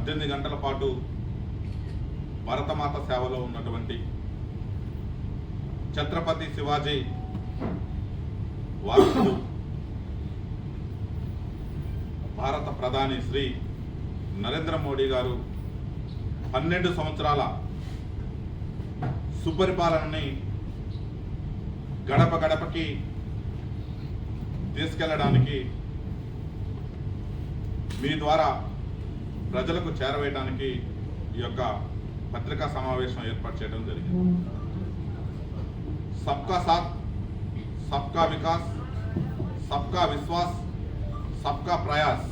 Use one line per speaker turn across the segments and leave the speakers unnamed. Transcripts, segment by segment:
18 గంటల పాటు భరతమాత సేవలో ఉన్నటువంటి ఛత్రపతి శివాజీ వారసుడు భారత ప్రధాని శ్రీ నరేంద్ర మోడీ గారు 12 సంవత్సరాల సుపరిపాలనని గడప గడపకి తీసుకెళ్లడానికి మీ ద్వారా ప్రజలకు చేరవేయడానికి ఈ యొక్క పత్రికా సమావేశం ఏర్పాటు చేయడం జరిగింది. సబ్కా సాత్, సబ్కా వికాస్, సబ్కా విశ్వాస్, సబ్కా ప్రయాస్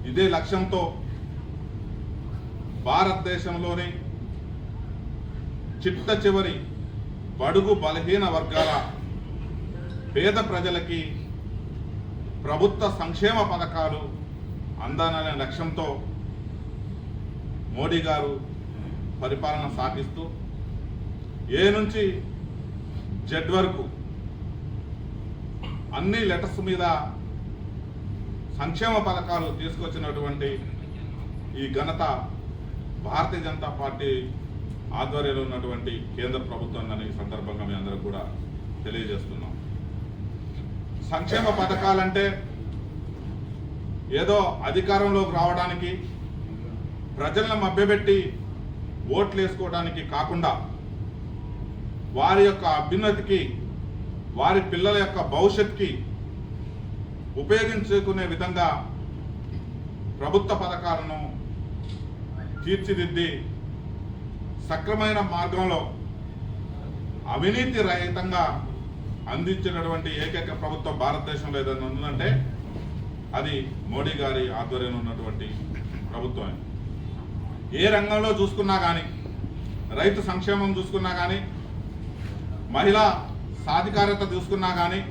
ఇదే లక్ష్యంతో భారతదేశంలోని చిట్ట చివరి బడుగు బలహీన వర్గాల పేద ప్రజలకి ప్రభుత్వ సంక్షేమ పథకాలు అందాలనే లక్ష్యంతో మోడీ గారు పరిపాలన సాగిస్తూ ఏ నుంచి జెడ్ వరకు అన్ని లెటర్స్ మీద సంక్షేమ పథకాలు తీసుకొచ్చినటువంటి ఈ ఘనత భారతీయ జనతా పార్టీ ఆధ్వర్యంలో ఉన్నటువంటి కేంద్ర ప్రభుత్వం ఈ సందర్భంగా మీ అందరూ కూడా తెలియజేస్తున్నాం. సంక్షేమ పథకాలంటే ఏదో అధికారంలోకి రావడానికి ప్రజలను మభ్యపెట్టి ఓట్లు వేసుకోవడానికి కాకుండా వారి యొక్క అభ్యున్నతికి, వారి పిల్లల యొక్క భవిష్యత్తుకి ఉపయోగించుకునే విధంగా ప్రభుత్వ పథకాలను తీర్చిదిద్ది సక్రమైన మార్గంలో అవినీతి రహితంగా అందించినటువంటి ఏకైక ప్రభుత్వం భారతదేశంలో ఏదైనా ఉందంటే అది మోడీ గారి ఆధ్వర్యంలో ఉన్నటువంటి ప్రభుత్వం. ఏ రంగంలో చూసుకున్నా కానీ, రైతు సంక్షేమం చూసుకున్నా కానీ, మహిళా సాధికారత చూసుకున్నా కానీ,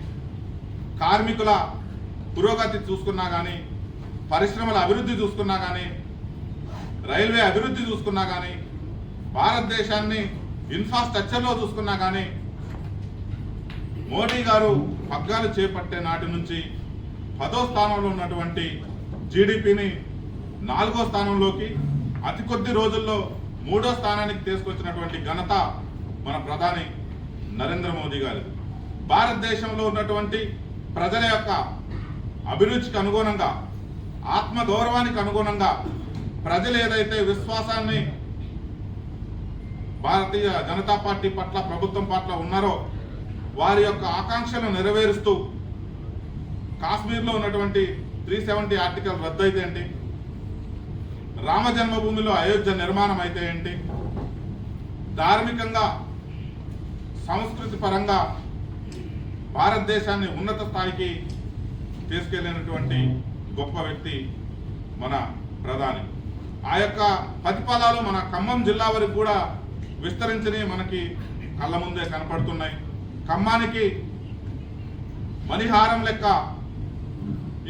కార్మికుల పురోగతి చూసుకున్నా కానీ, పరిశ్రమల అభివృద్ధి చూసుకున్నా కానీ, రైల్వే అభివృద్ధి చూసుకున్నా కానీ, భారతదేశాన్ని ఇన్ఫ్రాస్ట్రక్చర్లో చూసుకున్నా కానీ మోడీ గారు పగ్గాలు చేపట్టే నాటి నుంచి 10వ స్థానంలో ఉన్నటువంటి జీడిపిని 4వ స్థానంలోకి అతి కొద్ది రోజుల్లో 3వ స్థానానికి తీసుకొచ్చినటువంటి ఘనత మన ప్రధాని నరేంద్ర మోదీ గారిది. భారతదేశంలో ఉన్నటువంటి ప్రజల యొక్క అభిరుచికి అనుగుణంగా, ఆత్మగౌరవానికి అనుగుణంగా ప్రజలు ఏదైతే విశ్వాసాన్ని భారతీయ జనతా పార్టీ పట్ల, ప్రభుత్వం పట్ల ఉన్నారో వారి యొక్క ఆకాంక్షలను నెరవేరుస్తూ కాశ్మీర్లో ఉన్నటువంటి 370 ఆర్టికల్ రద్దు అయితే ఏంటి, రామ జన్మభూమిలో అయోధ్య నిర్మాణం అయితే ఏంటి, ధార్మికంగా సంస్కృతి పరంగా భారతదేశాన్ని ఉన్నత స్థాయికి తీసుకెళ్లినటువంటి గొప్ప వ్యక్తి మన ప్రధాని. ఆ యొక్క ప్రతిఫలాలు మన ఖమ్మం జిల్లా వరకు కూడా విస్తరించి మనకి కళ్ళ ముందే కనపడుతున్నాయి. ఖమ్మానికి మణిహారం లెక్క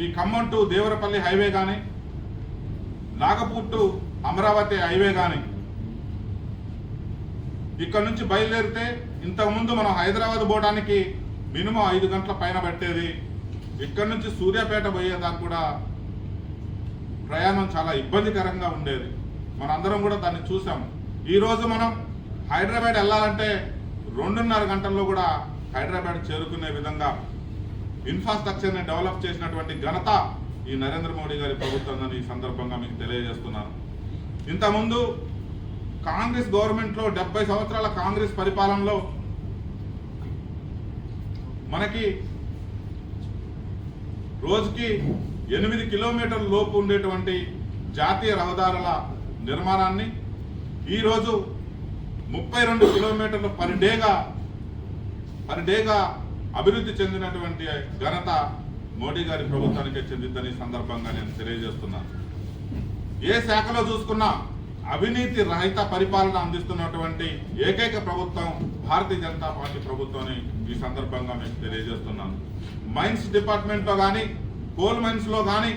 ఈ ఖమ్మం టు దేవరపల్లి హైవే కానీ, నాగపూర్ టు అమరావతి హైవే కానీ ఇక్కడ నుంచి బయలుదేరితే ఇంతకుముందు మనం హైదరాబాద్ పోవడానికి మినిమం 5 గంటల పైన పట్టేది. ఇక్కడ నుంచి సూర్యాపేట పోయేదాకా కూడా ప్రయాణం చాలా ఇబ్బందికరంగా ఉండేది. మనందరం కూడా దాన్ని చూసాం. ఈరోజు మనం హైదరాబాద్ వెళ్ళాలంటే 2.5 గంటల్లో కూడా హైదరాబాద్ చేరుకునే విధంగా ఇన్ఫ్రాస్ట్రక్చర్ని డెవలప్ చేసినటువంటి ఘనత ఈ నరేంద్ర మోడీ గారి ప్రభుత్వం ఈ సందర్భంగా మీకు తెలియజేస్తున్నాను. ఇంతకుముందు కాంగ్రెస్ గవర్నమెంట్లో 70 సంవత్సరాల కాంగ్రెస్ పరిపాలనలో మనకి రోజుకి 8 కిలోమీటర్ల లోపు ఉండేటువంటి జాతీయ రహదారుల నిర్మాణాన్ని ఈరోజు 32 కిలోమీటర్లు పర్ డేగా అభివృద్ధి చెందినటువంటి ఘనత మోడీ గారి ప్రభుత్వానికే చెందిందని సందర్భంగా నేను తెలియజేస్తున్నాను. ఏ శాఖలో చూసుకున్నా అవినీతి రహిత పరిపాలన అందిస్తున్నటువంటి ఏకైక ప్రభుత్వం భారతీయ జనతా పార్టీ ప్రభుత్వాన్ని ఈ సందర్భంగా మీకు తెలియజేస్తున్నాను. మైన్స్ డిపార్ట్మెంట్లో కానీ, కోల్ మైన్స్ లో కానీ